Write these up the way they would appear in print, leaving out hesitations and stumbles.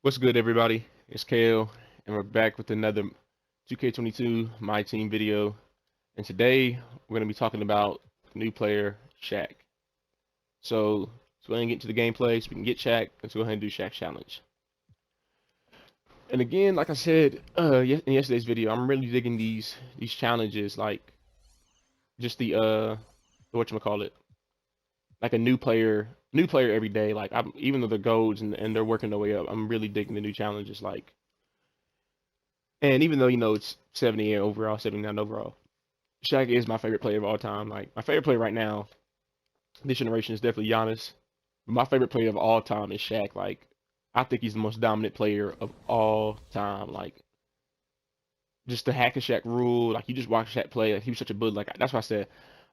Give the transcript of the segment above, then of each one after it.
What's good, everybody? It's Kale, and we're back with another 2K22 My Team video. And today we're going to be talking about the new player, Shaq. So, let's go ahead and get into the gameplay so we can get Shaq. Let's go ahead and do Shaq Challenge. And again, like I said in yesterday's video, I'm really digging these challenges, like just the whatchamacallit, like a new player every day. Like even though they're golds and they're working their way up, I'm really digging the new challenges. And even though it's 70 overall, 79 overall, Shaq is my favorite player of all time. Like my favorite player right now, this generation is definitely Giannis. But my favorite player of all time is Shaq. Like I think he's the most dominant player of all time. Like just the hack and Shaq rule. Like you just watch Shaq play. Like he was such a bud. Like that's why I said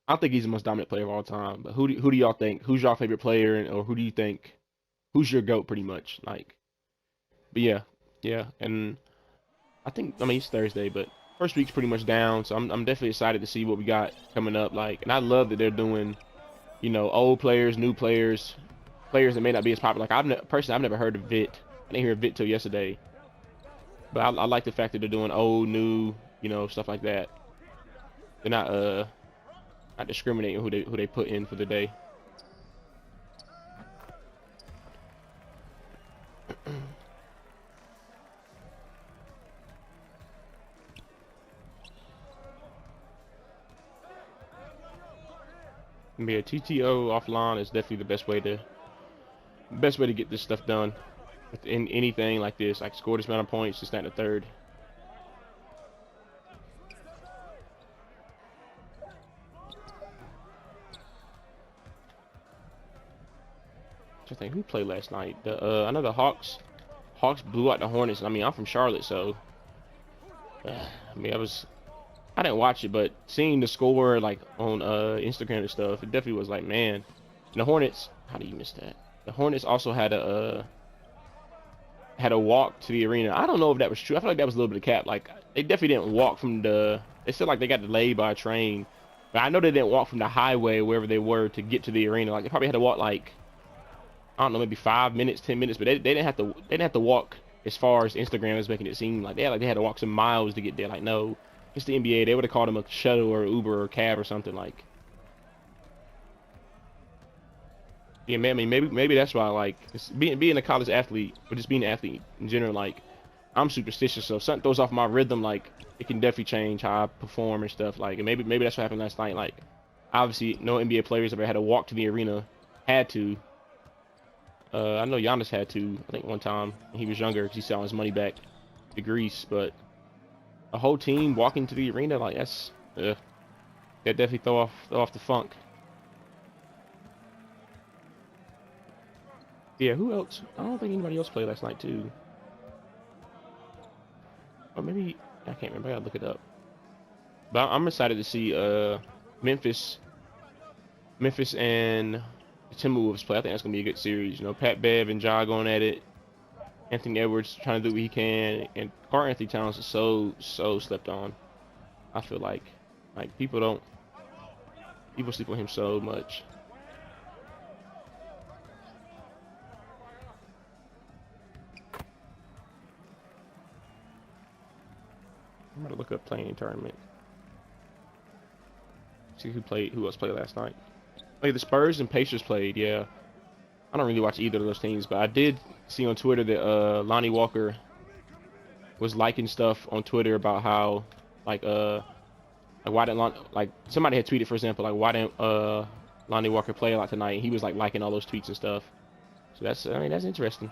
I think he's the most dominant player of all time. But who do y'all think? Who's your favorite player, or who do you think? Who's your goat, pretty much? Like, but yeah, and I mean it's Thursday, but first week's pretty much down, so I'm definitely excited to see what we got coming up. Like, and I love that they're doing, old players, new players, players that may not be as popular. Like personally, I've never heard of Vit. I didn't hear of Vit till yesterday, but I like the fact that they're doing old, new, stuff like that. They're not discriminating who they put in for the day. Yeah, TTO offline is definitely the best way to get this stuff done. In anything like this, like score this amount of points, just not the third. I think who played last night. I know the Hawks blew out the Hornets. I mean, I'm from Charlotte, so I mean, I didn't watch it, but seeing the score like on Instagram and stuff, it definitely was like, man, the Hornets. How do you miss that? The Hornets also had a walk to the arena. I don't know if that was true. I feel like that was a little bit of cap. Like they definitely didn't walk from the. They said like they got delayed by a train, but I know they didn't walk from the highway wherever they were to get to the arena. Like they probably had to walk like I don't know, maybe 5 minutes, 10 minutes, but they didn't have to. They didn't have to walk as far as Instagram is making it seem like they had to walk some miles to get there. Like no, it's the NBA. They would have called them a shuttle or Uber or cab or something like. Yeah, man. I mean, maybe that's why like being a college athlete or just being an athlete in general. Like I'm superstitious, so if something throws off my rhythm, like it can definitely change how I perform and stuff. Like, and maybe that's what happened last night. Like, obviously, no NBA players ever had to walk to the arena. Had to. I know Giannis had to. I think one time when he was younger, because he selling his money back to Greece. But a whole team walking to the arena, like that definitely throw off the funk. Yeah, who else? I don't think anybody else played last night too. Or maybe I can't remember. I gotta look it up. But I'm excited to see Memphis, Memphis and the Timberwolves play. I think that's gonna be a good series. Pat Bev and Ja going at it. Anthony Edwards trying to do what he can, and Karl Anthony Towns is so slept on. I feel like people sleep on him so much. I'm gonna look up playing tournament. See who else played last night. Like the Spurs and Pacers played. Yeah, I don't really watch either of those teams, but I did see on Twitter that Lonnie Walker was liking stuff on Twitter about how like why didn't like somebody had tweeted, for example, like why didn't Lonnie Walker play a lot tonight, and he was like liking all those tweets and stuff. So that's interesting.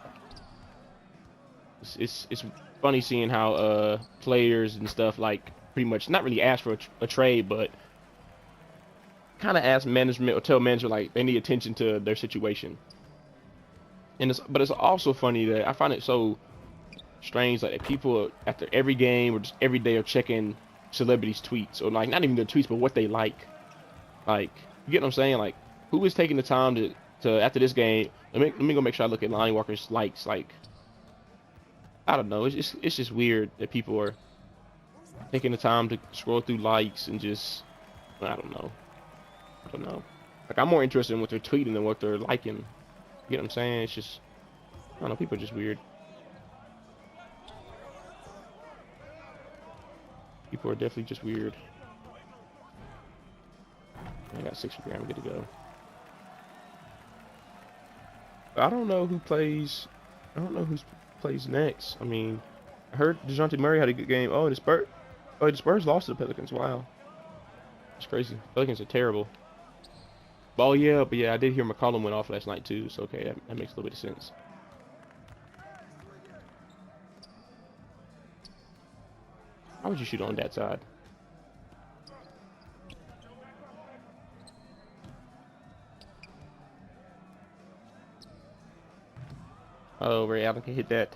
It's funny seeing how players and stuff like pretty much not really ask for a trade, but kind of ask management or tell management like they need attention to their situation. But it's also funny that I find it so strange like that people after every game or just every day are checking celebrities' tweets, or like not even their tweets but what they like. Like, you get what I'm saying? Like, who is taking the time to after this game? Let me go make sure I look at Lonnie Walker's likes. Like, I don't know. It's just weird that people are taking the time to scroll through likes and just I don't know. I don't know. Like, I'm more interested in what they're tweeting than what they're liking. You get what I'm saying? It's just I don't know. People are just weird. for. Definitely just weird. I got 6 grand. I'm good to go. I don't know who plays. I don't know who plays next. I mean, I heard DeJounte Murray had a good game. Oh, the Spurs. Oh, the Spurs lost to the Pelicans. Wow, that's crazy. Pelicans are terrible. Oh yeah, but yeah, I did hear McCollum went off last night too. So okay, that makes a little bit of sense. How would you shoot on that side? Oh, Ray Allen can hit that.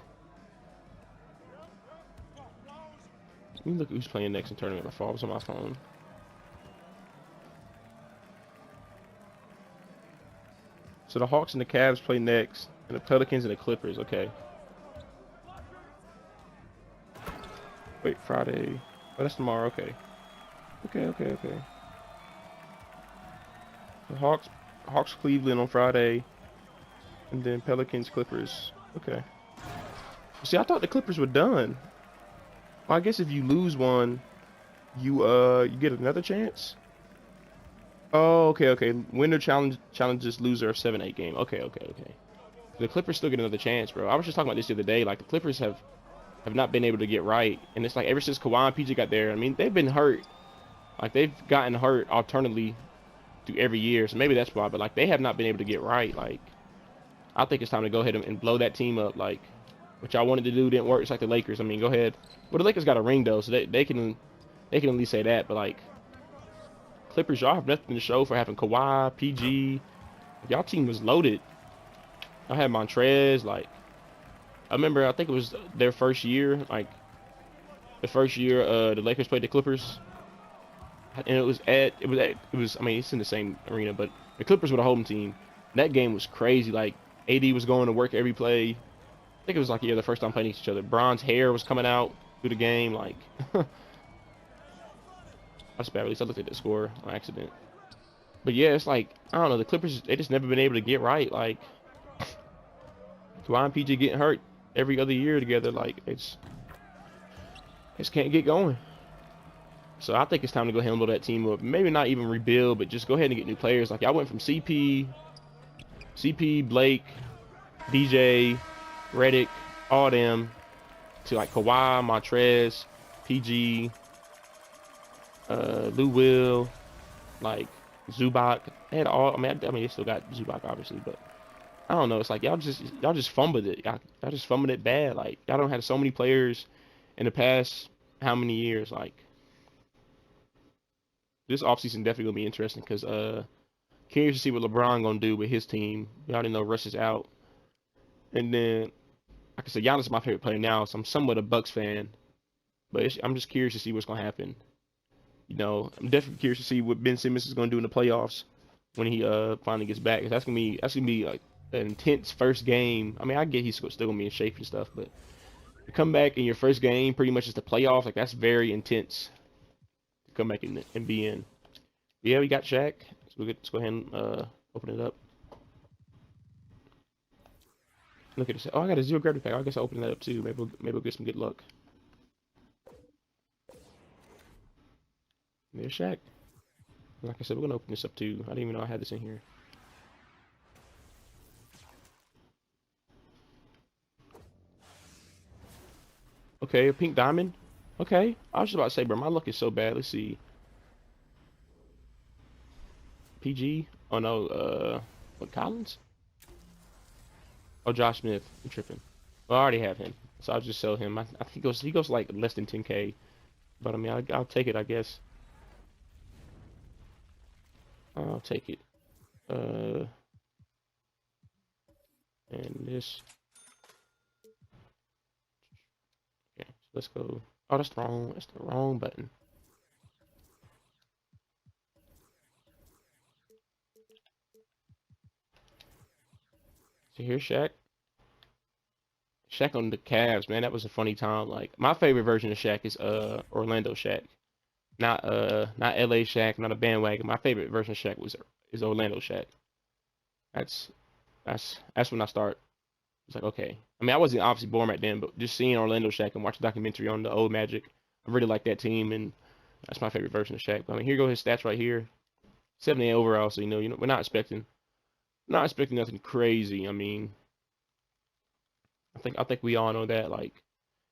Let me look who's playing next in tournament. My fault was on my phone. So the Hawks and the Cavs play next, and the Pelicans and the Clippers. Okay. Wait, Friday. Oh, that's tomorrow. Okay. Okay. The Hawks Cleveland on Friday, and then Pelicans Clippers. Okay. See, I thought the Clippers were done. Well, I guess if you lose one, you get another chance. Oh, okay. Winner challenges loser of 7-8 game. Okay. The Clippers still get another chance, bro. I was just talking about this the other day. Like the Clippers have not been able to get right, and it's like ever since Kawhi and PG got there. I mean, they've been hurt. Like they've gotten hurt alternately through every year, so maybe that's why. But like they have not been able to get right. Like I think it's time to go ahead and blow that team up. Like what y'all wanted to do didn't work. It's like the Lakers. I mean, go ahead. Well, the Lakers got a ring though, so they can at least say that. But like Clippers, y'all have nothing to show for having Kawhi, PG. Y'all team was loaded. I had Montrez. Like I remember, I think it was their first year. Like the first year, the Lakers played the Clippers, and it was. I mean, it's in the same arena, but the Clippers were the home team. That game was crazy. Like AD was going to work every play. I think it was like the first time playing each other. Bron's hair was coming out through the game. Like that's bad. At least I looked at the score on accident. But yeah, it's like I don't know. The Clippers, they just never been able to get right. Like Kawhi and PG getting hurt every other year together. Like it's just can't get going. So I think it's time to go ahead and build that team up. Maybe not even rebuild, but just go ahead and get new players. Like y'all went from CP, Blake, DJ, Redick, all them, to like Kawhi, Montrez, PG, Lou Will, like Zubac. They had all. I mean, they still got Zubac obviously, but I don't know. It's like y'all just fumbled it. Y'all just fumbled it bad. Like y'all don't have so many players in the past how many years. Like this offseason definitely gonna be interesting because curious to see what LeBron gonna do with his team. We already know Russ is out, and then like I said, Giannis is my favorite player now, so I'm somewhat a Bucks fan. But I'm just curious to see what's gonna happen. You know, I'm definitely curious to see what Ben Simmons is gonna do in the playoffs when he finally gets back. 'Cause that's gonna be like an intense first game. I mean, I get he's still gonna be in shape and stuff, but to come back in your first game, pretty much is the playoffs. Like that's very intense to come back and be in. But yeah, we got Shaq. So let's go ahead and open it up. Look at this. Oh, I got a zero gravity pack. I guess I'll open that up too. Maybe we'll get some good luck. There's Shaq. Like I said, we're gonna open this up too. I didn't even know I had this in here. Okay, a pink diamond. Okay, I was just about to say, bro, my luck is so bad. Let's see. PG. Oh no, what Collins? Oh, Josh Smith. I'm tripping. Well, I already have him, so I'll just sell him. I think he goes like less than 10K, but I mean, I'll take it, I guess. I'll take it. And this. Okay, so let's go. Oh, that's the wrong. That's the wrong button. So here's Shaq. Shaq on the Cavs, man. That was a funny time. Like my favorite version of Shaq is Orlando Shaq, not LA Shaq, not a bandwagon. My favorite version of Shaq is Orlando Shaq. That's that's when I start. It's like okay. I mean, I wasn't obviously born back then, but just seeing Orlando Shaq and watching the documentary on the old Magic, I really like that team, and that's my favorite version of Shaq. But, I mean, here go his stats right here. 78 overall, so we're not expecting nothing crazy. I mean, I think we all know that. Like,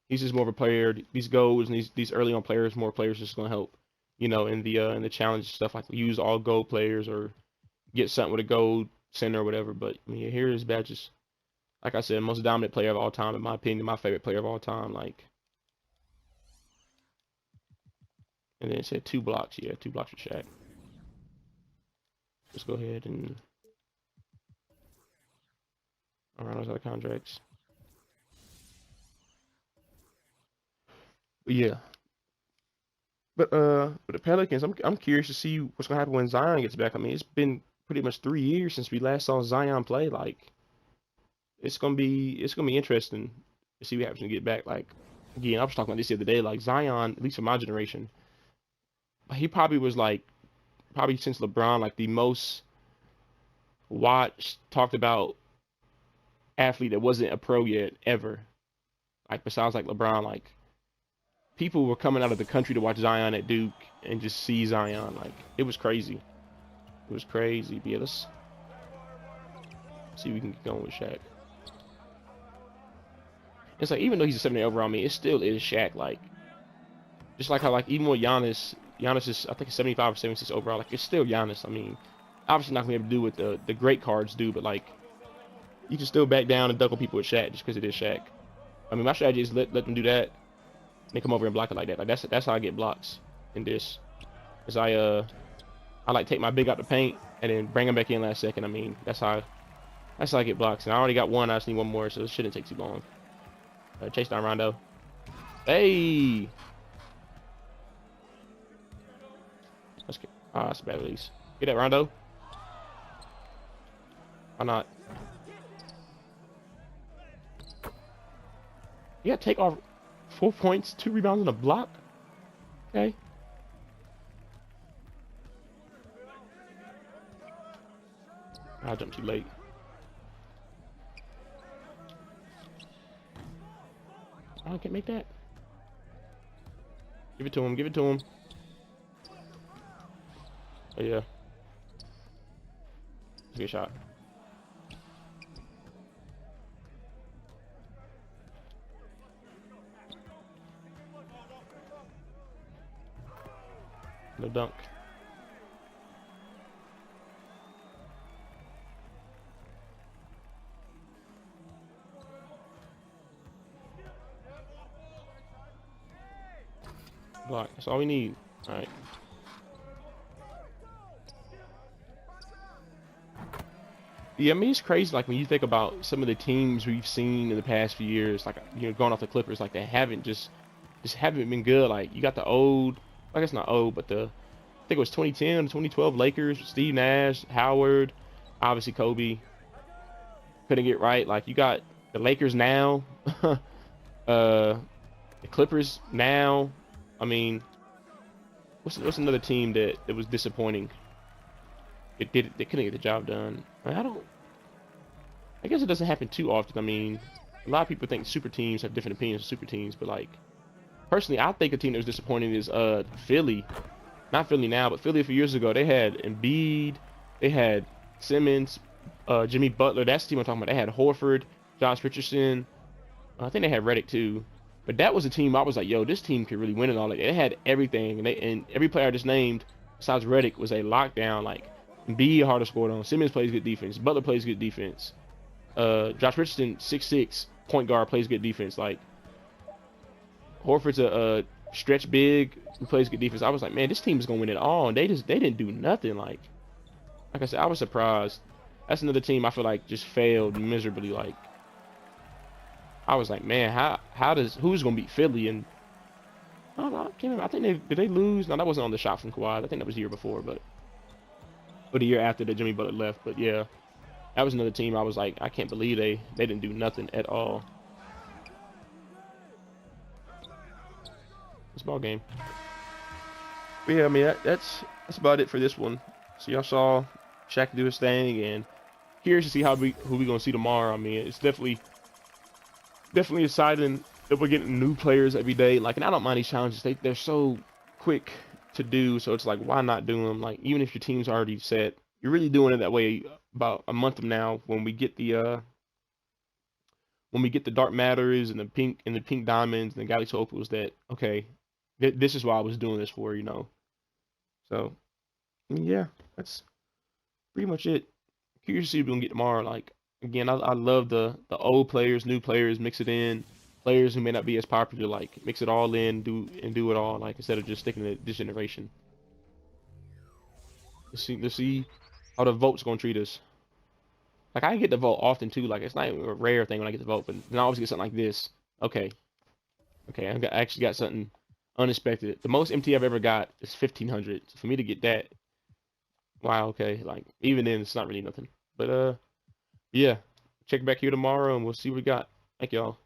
he's just more of a player. These goals and these early on players, more players, just gonna help. In the challenge stuff, like use all gold players or get something with a gold center or whatever. But I mean, here is badges. Like I said, most dominant player of all time, in my opinion, my favorite player of all time. Like, and then it said 2 blocks. Yeah, 2 blocks for Shaq. Let's go ahead and around those other contracts. But yeah. But the Pelicans, I'm curious to see what's gonna happen when Zion gets back. I mean, it's been pretty much 3 years since we last saw Zion play. Like, it's gonna be interesting to see what happens when he get back. Like, again, I was talking about this the other day. Like, Zion, at least for my generation, he probably was like since LeBron, like the most watched, talked about athlete that wasn't a pro yet ever. Like, besides like LeBron, like people were coming out of the country to watch Zion at Duke and just see Zion. Like, it was crazy. It was crazy. But yeah, let's see if we can get going with Shaq. It's like, even though he's a 78 overall, I mean, it still is Shaq. Like, just like how, like, even with Giannis is, I think, 75 or 76 overall. Like, it's still Giannis. I mean, obviously not gonna be able to do what the great cards do, but like, you can still back down and duck on people with Shaq just because it is Shaq. I mean, my strategy is let them do that. They come over and block it like that. Like, that's how I get blocks in this. Is I like take my big out the paint and then bring them back in last second. I mean, that's how I get blocks. And I already got one. I just need one more, so it shouldn't take too long. Chase down Rondo. Hey. Let's get. That's a bad release. Get that, Rondo. Why not? Yeah, take off 4 points, 2 rebounds, and a block. Okay. I jumped too late. I can't make that. Give it to him. Give it to him. Oh, yeah. That's a good shot. No dunk. Block. That's all we need. All right. Yeah, I mean, it's crazy. Like, when you think about some of the teams we've seen in the past few years, like, going off the Clippers, like, they haven't just haven't been good. Like, you got the old, I guess not old, but I think it was 2010 to 2012 Lakers, Steve Nash, Howard, obviously Kobe. Couldn't get right. Like, you got the Lakers now, the Clippers now. I mean, what's another team that was disappointing? They couldn't get the job done. I guess it doesn't happen too often. I mean, a lot of people think super teams have different opinions of super teams, but like, personally, I think a team that was disappointing is Philly. Not Philly now, but Philly a few years ago. They had Embiid, they had Simmons, Jimmy Butler. That's the team I'm talking about. They had Horford, Josh Richardson. I think they had Redick too. But that was a team I was like, yo, this team could really win it all. Like, they had everything, and every player I just named, besides Redick, was a lockdown. Like, Embiid hard to score on. Simmons plays good defense. Butler plays good defense. Josh Richardson, 6'6", point guard, plays good defense. Like, Horford's a stretch big who plays good defense. I was like, man, this team is gonna win it all, and they didn't do nothing. Like I said, I was surprised. That's another team I feel like just failed miserably. Like, I was like, man, who's gonna beat Philly? And I don't know, I can't remember. I think did they lose? No, that wasn't on the shot from Kawhi. I think that was the year before, but the year after that Jimmy Butler left. But yeah, that was another team I was like, I can't believe they didn't do nothing at all. It's ball game. But yeah, I mean, that's about it for this one. So y'all saw Shaq do his thing, and curious to see who we gonna see tomorrow. I mean, it's definitely exciting that we're getting new players every day. Like, and I don't mind these challenges. They're so quick to do, so it's like, why not do them? Like, even if your team's already set, you're really doing it that way. About a month from now, when we get the dark matters and the pink diamonds and the galaxy opals, that okay, this is why I was doing this for, you know. So yeah, that's pretty much it. Curious to see what we can get tomorrow. Like again, I love the old players, new players, mix it in. Players who may not be as popular, like mix it all in, do it all, like instead of just sticking to this generation. Let's see how the vote's gonna treat us. Like I get the vote often too. Like it's not even a rare thing when I get the vote, but then I always get something like this. Okay, okay, I actually got something unexpected. The most MT I've ever got is 1,500. So for me to get that, wow, okay. Like even then, it's not really nothing. But yeah, check back here tomorrow and we'll see what we got. Thank y'all.